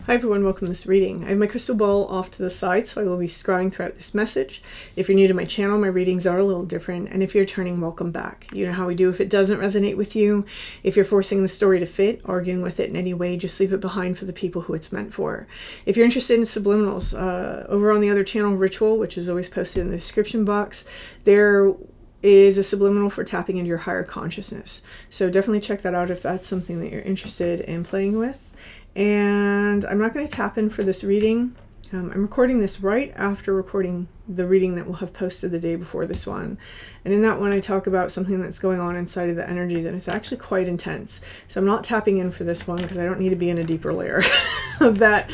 Hi everyone, welcome to this reading. I have my crystal ball off to the side, so I will be scrying throughout this message. If you're new to my channel, my readings are a little different, and if you're turning, welcome back. You know how we do if it doesn't resonate with you. If you're forcing the story to fit, arguing with it in any way, just leave it behind for the people who it's meant for. If you're interested in subliminals, over on the other channel, Ritual, which is always posted in the description box, there is a subliminal for tapping into your higher consciousness. So definitely check that out if that's something that you're interested in playing with. And I'm not going to tap in for this reading. I'm recording this right after recording the reading that we'll have posted the day before this one. And in that one, I talk about something that's going on inside of the energies, and it's actually quite intense. So I'm not tapping in for this one because I don't need to be in a deeper layer of that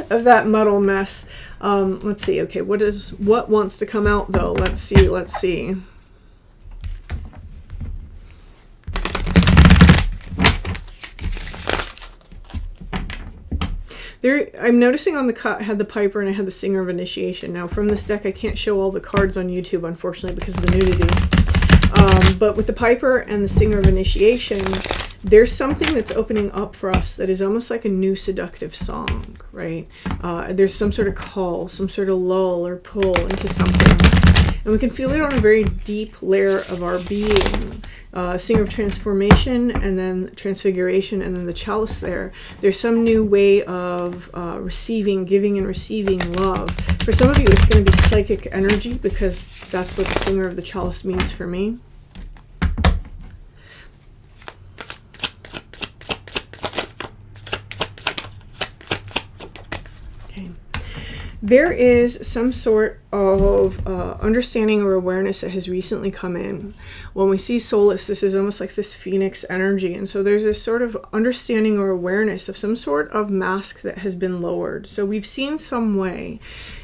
muddle mess. Let's see. Okay, what wants to come out though? Let's see. I'm noticing on the cut I had the Piper and I had the Singer of Initiation. Now from this deck I can't show all the cards on YouTube unfortunately because of the nudity. But with the Piper and the Singer of Initiation, there's something that's opening up for us that is almost like a new seductive song, right? There's some sort of call, some sort of lull or pull into something. And we can feel it on a very deep layer of our being. Singer of Transformation, and then Transfiguration, and then the Chalice there. There's some new way of giving and receiving love. For some of you, it's going to be psychic energy, because that's what the Singer of the Chalice means for me. There is some sort of understanding or awareness that has recently come in. When we see Solace, this is almost like this phoenix energy. And so there's this sort of understanding or awareness of some sort of mask that has been lowered. So we've seen some way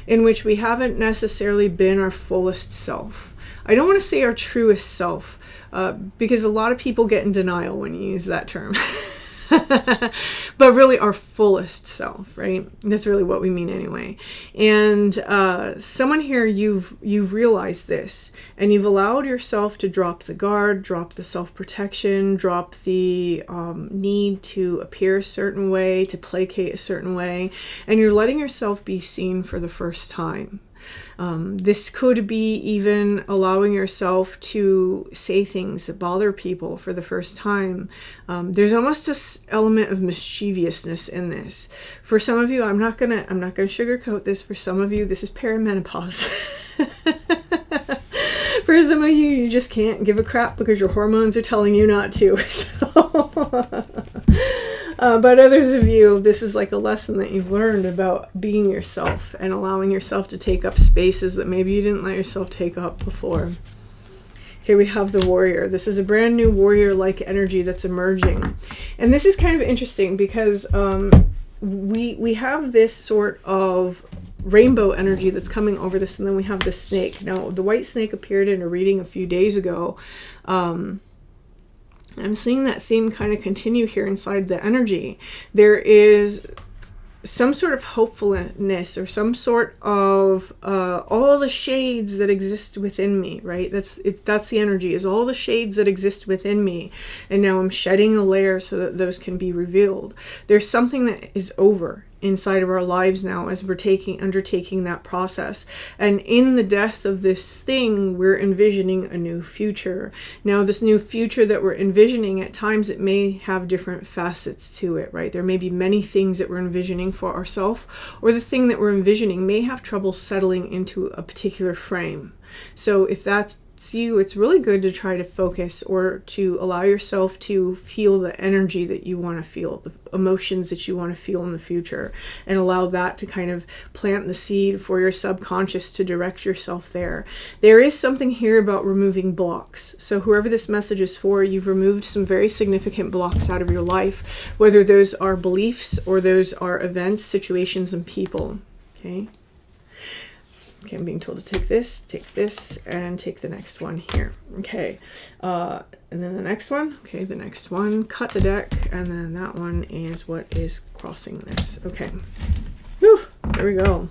in which we haven't necessarily been our fullest self. I don't want to say our truest self, because a lot of people get in denial when you use that term. But really our fullest self, right? That's really what we mean anyway. And someone here, you've realized this, and you've allowed yourself to drop the guard, drop the self-protection, drop the need to appear a certain way, to placate a certain way, and you're letting yourself be seen for the first time. This could be even allowing yourself to say things that bother people for the first time. There's almost this element of mischievousness in this. For some of you, I'm not gonna sugarcoat this. For some of you, this is perimenopause. For some of you, you just can't give a crap because your hormones are telling you not to. But others of you, this is like a lesson that you've learned about being yourself and allowing yourself to take up spaces that maybe you didn't let yourself take up before. Here we have the Warrior. This is a brand new warrior-like energy that's emerging. And this is kind of interesting because we have this sort of rainbow energy that's coming over this, and then we have the snake. Now, the white snake appeared in a reading a few days ago. I'm seeing that theme kind of continue here inside the energy. There is some sort of hopefulness or some sort of all the shades that exist within me, right? That's the energy, is all the shades that exist within me. And now I'm shedding a layer so that those can be revealed. There's something that is over inside of our lives now as we're undertaking that process. And in the death of this thing, we're envisioning a new future. Now, this new future that we're envisioning, at times it may have different facets to it, right? There may be many things that we're envisioning for ourselves, or the thing that we're envisioning may have trouble settling into a particular frame. So if that's you, it's really good to try to focus or to allow yourself to feel the energy that you want to feel, the emotions that you want to feel in the future, and allow that to kind of plant the seed for your subconscious to direct yourself there. There is something here about removing blocks. So whoever this message is for, you've removed some very significant blocks out of your life, whether those are beliefs or those are events, situations, and people. Okay. Okay, I'm being told to take this, and take the next one here. Okay, and then the next one. Okay, the next one. Cut the deck, and then that one is what is crossing this. Okay, whew, there we go.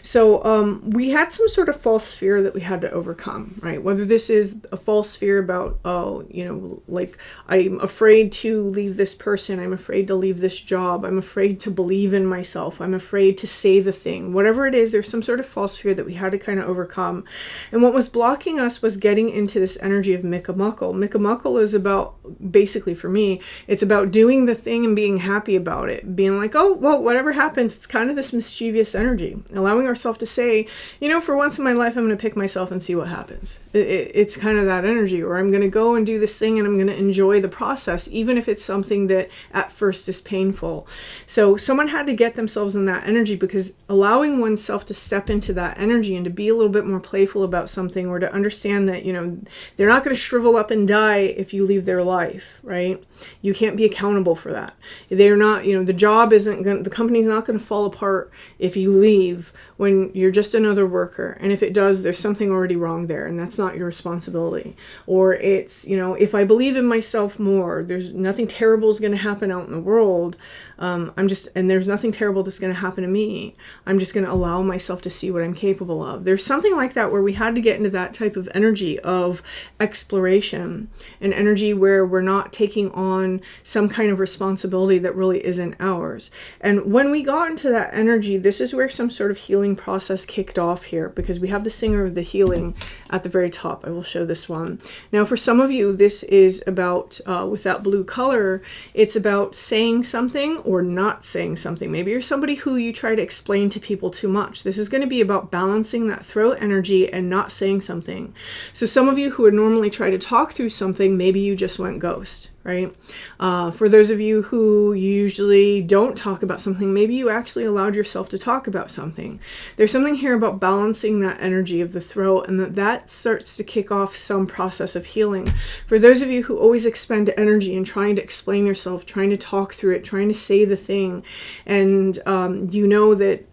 So we had some sort of false fear that we had to overcome, right? Whether this is a false fear about, oh, you know, like I'm afraid to leave this person, I'm afraid to leave this job, I'm afraid to believe in myself, I'm afraid to say the thing, whatever it is, there's some sort of false fear that we had to kind of overcome. And what was blocking us was getting into this energy of Mikamuckle. Mikamuckle is about, basically for me, it's about doing the thing and being happy about it, being like, oh, well, whatever happens, it's kind of this mischievous energy, allowing ourselves to say, you know, for once in my life, I'm going to pick myself and see what happens. It's kind of that energy, or I'm going to go and do this thing and I'm going to enjoy the process, even if it's something that at first is painful. So someone had to get themselves in that energy, because allowing oneself to step into that energy and to be a little bit more playful about something, or to understand that, you know, they're not going to shrivel up and die if you leave their life, right? You can't be accountable for that. They're not, you know, the job isn't going to, the company's not going to fall apart if you leave when you're just another worker. And if it does, there's something already wrong there, and that's not your responsibility. Or it's, you know, if I believe in myself more, there's nothing terrible is going to happen out in the world. And there's nothing terrible that's going to happen to me. I'm just going to allow myself to see what I'm capable of. There's something like that where we had to get into that type of energy of exploration, an energy where we're not taking on some kind of responsibility that really isn't ours. And when we got into that energy, this is where some sort of healing process kicked off here, because we have the singer of the healing at the very top. I will show this one. Now, for some of you, this is about, with that blue color, it's about saying something or not saying something. Maybe you're somebody who you try to explain to people too much. This is going to be about balancing that throat energy and not saying something. So some of you who would normally try to talk through something, maybe you just went ghost, right? For those of you who usually don't talk about something, maybe you actually allowed yourself to talk about something. There's something here about balancing that energy of the throat, and that starts to kick off some process of healing. For those of you who always expend energy in trying to explain yourself, trying to talk through it, trying to say the thing, and you know that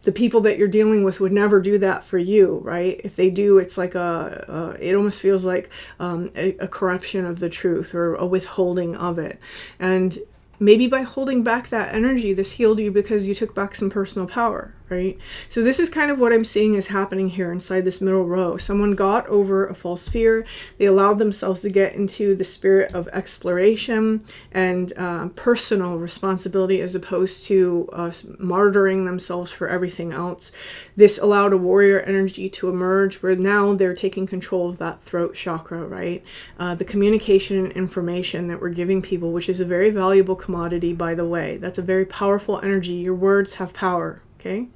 the people that you're dealing with would never do that for you, right? If they do, it's like it almost feels like a corruption of the truth, or a withholding of it. And maybe by holding back that energy, this healed you because you took back some personal power, right? So this is kind of what I'm seeing is happening here inside this middle row. Someone got over a false fear. They allowed themselves to get into the spirit of exploration and personal responsibility, as opposed to martyring themselves for everything else. This allowed a warrior energy to emerge, where now they're taking control of that throat chakra, right? The communication and information that we're giving people, which is a very valuable commodity, by the way. That's a very powerful energy. Your words have power, okay?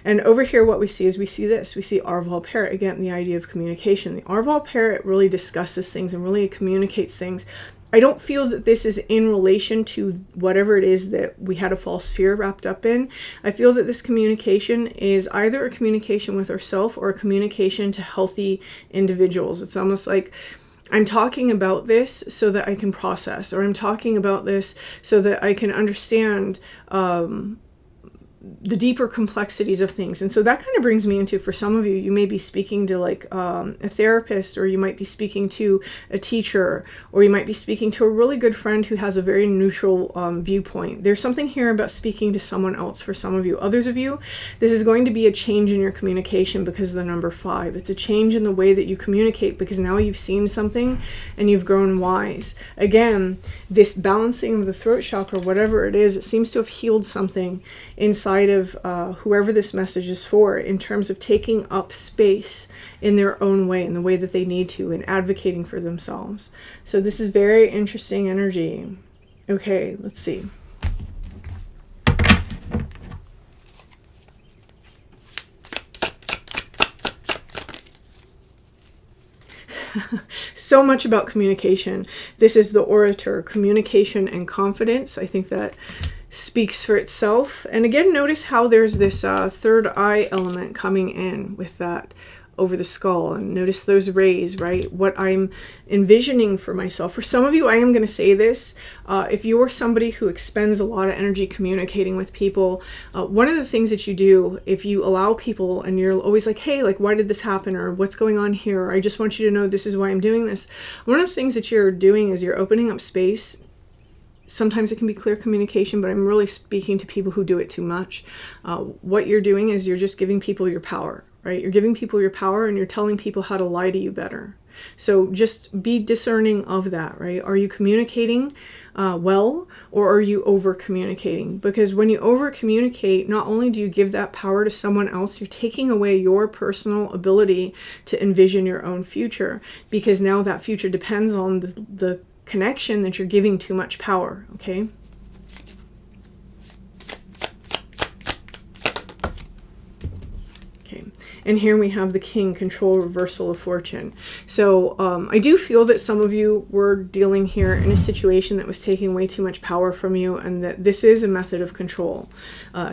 And over here, what we see is we see this. We see Arval Parrot. Again, the idea of communication. The Arval Parrot really discusses things and really communicates things. I don't feel that this is in relation to whatever it is that we had a false fear wrapped up in. I feel that this communication is either a communication with ourselves or a communication to healthy individuals. It's almost like, I'm talking about this so that I can process, or I'm talking about this so that I can understand the deeper complexities of things. And so that kind of brings me into, for some of you, you may be speaking to like a therapist, or you might be speaking to a teacher, or you might be speaking to a really good friend who has a very neutral viewpoint. There's something here about speaking to someone else for some of you. Others of you, this is going to be a change in your communication because of the number 5. It's a change in the way that you communicate, because now you've seen something and you've grown wise. Again, this balancing of the throat chakra, whatever it is, it seems to have healed something inside of whoever this message is for, in terms of taking up space in their own way, in the way that they need to, and advocating for themselves. So this is very interesting energy. Okay, let's see. So much about communication. This is the orator, communication and confidence. I think that speaks for itself. And again, notice how there's this third eye element coming in with that over the skull, and notice those rays, right? What I'm envisioning for myself. For some of you, I am going to say this. If you're somebody who expends a lot of energy communicating with people, one of the things that you do, if you allow people and you're always like, hey, like, why did this happen? Or what's going on here? Or I just want you to know this is why I'm doing this. One of the things that you're doing is you're opening up space Sometimes it can be clear communication, but I'm really speaking to people who do it too much. What you're doing is you're just giving people your power, right? You're giving people your power and you're telling people how to lie to you better. So just be discerning of that, right? Are you communicating well, or are you over communicating? Because when you over communicate, not only do you give that power to someone else, you're taking away your personal ability to envision your own future, because now that future depends on the connection that you're giving too much power, okay? Okay, and here we have the King, control, reversal of fortune. So I do feel that some of you were dealing here in a situation that was taking way too much power from you, and that this is a method of control.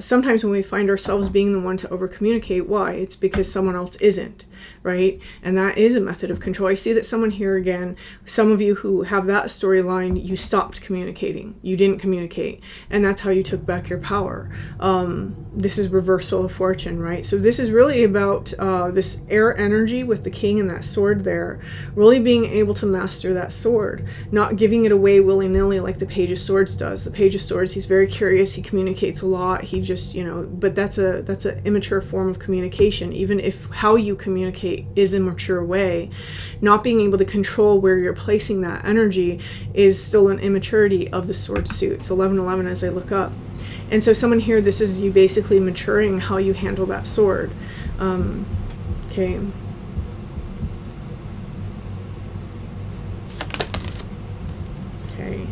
Sometimes when we find ourselves being the one to over communicate, why? It's because someone else isn't. Right? And that is a method of control. I see that someone here again, some of you who have that storyline, you stopped communicating. You didn't communicate. And that's how you took back your power. This is reversal of fortune, right? So this is really about this air energy with the King and that sword there, really being able to master that sword, not giving it away willy-nilly like the Page of Swords does. The Page of Swords, he's very curious, he communicates a lot, he just, but that's an immature form of communication. Even if how you communicate is a mature way, not being able to control where you're placing that energy is still an immaturity of the sword suit. It's 11:11 as I look up. And so someone here, this is you basically maturing how you handle that sword. Okay. Okay.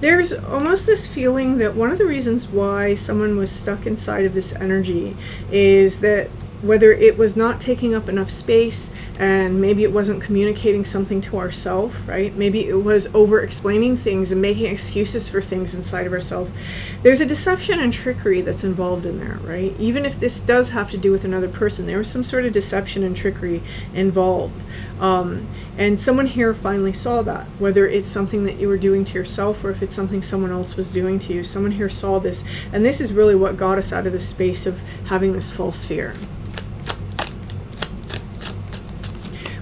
There's almost this feeling that one of the reasons why someone was stuck inside of this energy is that whether it was not taking up enough space, and maybe it wasn't communicating something to ourselves, right? Maybe it was over explaining things and making excuses for things inside of ourselves. There's a deception and trickery that's involved in there, right? Even if this does have to do with another person, there was some sort of deception and trickery involved. And someone here finally saw that, whether it's something that you were doing to yourself or if it's something someone else was doing to you. Someone here saw this, and this is really what got us out of the space of having this false fear.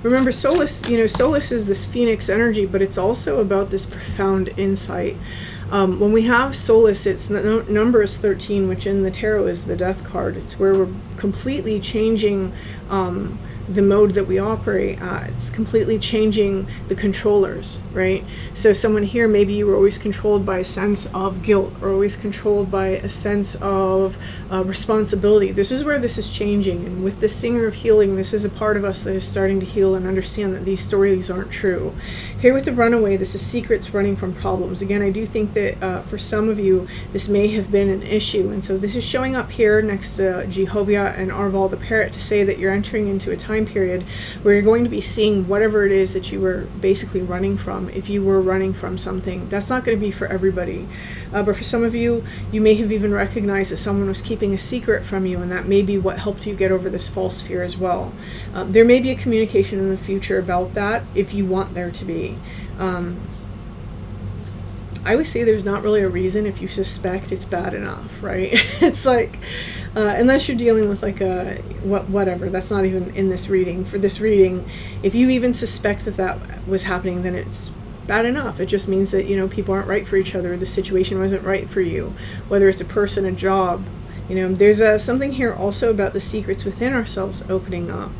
Remember, Solace, Solace is this phoenix energy, but it's also about this profound insight. When we have Solace, its number is 13, which in the tarot is the death card. It's where we're completely changing the mode that we operate at. It's completely changing the controllers, right? So someone here, maybe you were always controlled by a sense of guilt, or always controlled by a sense of responsibility. This is where this is changing. And with the Singer of Healing, this is a part of us that is starting to heal and understand that these stories aren't true. Here with the Runaway, this is secrets running from problems. Again, I do think that for some of you, this may have been an issue. And so this is showing up here next to Jehovah and Arval the Parrot to say that you're entering into a time period where you're going to be seeing whatever it is that you were basically running from. If you were running from something, that's not going to be for everybody. But for some of you, you may have even recognized that someone was keeping a secret from you, and that may be what helped you get over this false fear as well. There may be a communication in the future about that if you want there to be. I would say there's not really a reason. If you suspect, it's bad enough, right? It's like, unless you're dealing with like a whatever, that's not even in this reading. For this reading, if you even suspect that was happening, then it's bad enough. It just means that people aren't right for each other. The situation wasn't right for you, whether it's a person, a job. There's something here also about the secrets within ourselves opening up.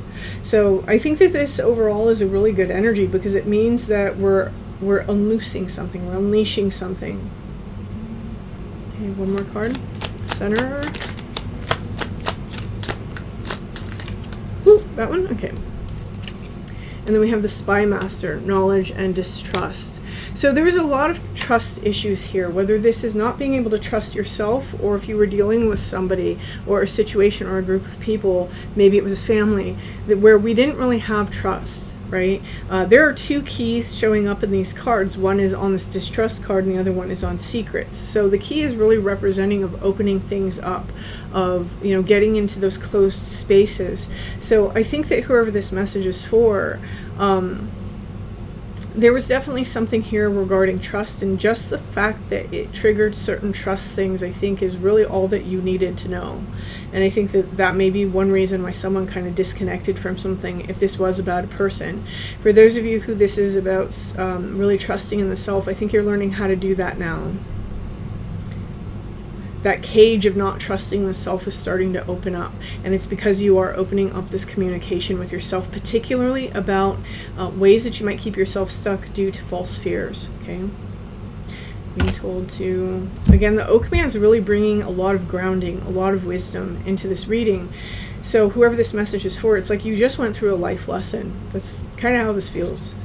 So I think that this overall is a really good energy, because it means that we're unloosing something, we're unleashing something. Okay, one more card. Center. Ooh, that one? Okay. And then we have the Spy Master, knowledge and distrust. So there is a lot of trust issues here, whether this is not being able to trust yourself, or if you were dealing with somebody or a situation or a group of people, maybe it was a family, where we didn't really have trust, right? There are two keys showing up in these cards. One is on this distrust card and the other one is on secrets. So the key is really representing of opening things up, of getting into those closed spaces. So I think that whoever this message is for, there was definitely something here regarding trust, and just the fact that it triggered certain trust things, I think, is really all that you needed to know. And I think that that may be one reason why someone kind of disconnected from something, if this was about a person. For those of you who this is about really trusting in the self, I think you're learning how to do that now. That cage of not trusting the self is starting to open up, and it's because you are opening up this communication with yourself, particularly about ways that you might keep yourself stuck due to false fears. Okay, being told to, again, the Oak Man is really bringing a lot of grounding, a lot of wisdom into this reading. So whoever this message is for, it's like you just went through a life lesson. That's kind of how this feels.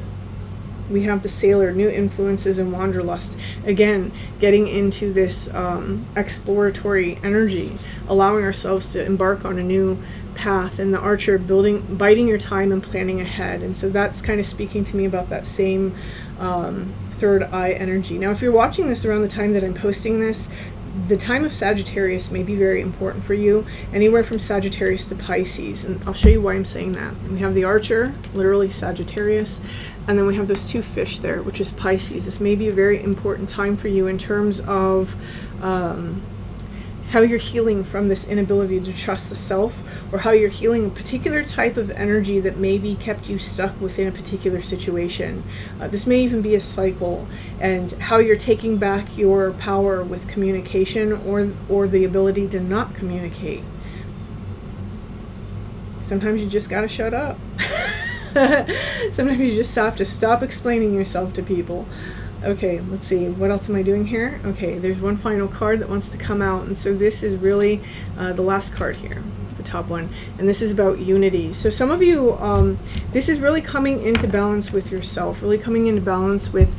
We have the Sailor, new influences and wanderlust. Again, getting into this exploratory energy, allowing ourselves to embark on a new path. And the Archer, biding your time and planning ahead. And so that's kind of speaking to me about that same third eye energy. Now, if you're watching this around the time that I'm posting this, the time of Sagittarius may be very important for you, anywhere from Sagittarius to Pisces. And I'll show you why I'm saying that. We have the Archer, literally Sagittarius, and then we have those two fish there, which is Pisces. This may be a very important time for you in terms of how you're healing from this inability to trust the self, or how you're healing a particular type of energy that maybe kept you stuck within a particular situation. This may even be a cycle, and how you're taking back your power with communication, or the ability to not communicate. Sometimes you just gotta shut up. Sometimes you just have to stop explaining yourself to people. Okay, let's see. What else am I doing here? Okay, there's one final card that wants to come out. And so this is really the last card here, the top one. And this is about unity. So some of you, this is really coming into balance with yourself, really coming into balance with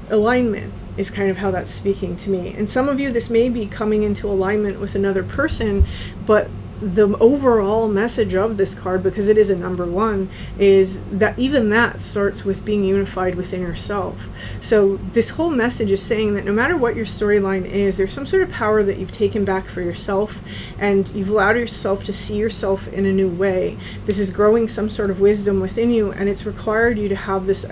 alignment is kind of how that's speaking to me. And some of you, this may be coming into alignment with another person, but the overall message of this card, because it is a number one, is that even that starts with being unified within yourself. So this whole message is saying that no matter what your storyline is, there's some sort of power that you've taken back for yourself, and you've allowed yourself to see yourself in a new way. This is growing some sort of wisdom within you, and it's required you to have this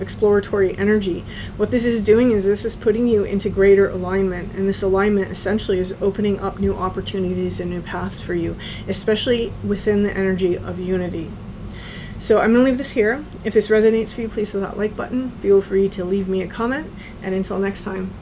exploratory energy. What this is doing is this is putting you into greater alignment, and this alignment essentially is opening up new opportunities and new paths for you, especially within the energy of unity. So I'm going to leave this here. If this resonates for you, please hit that like button. Feel free to leave me a comment, and until next time.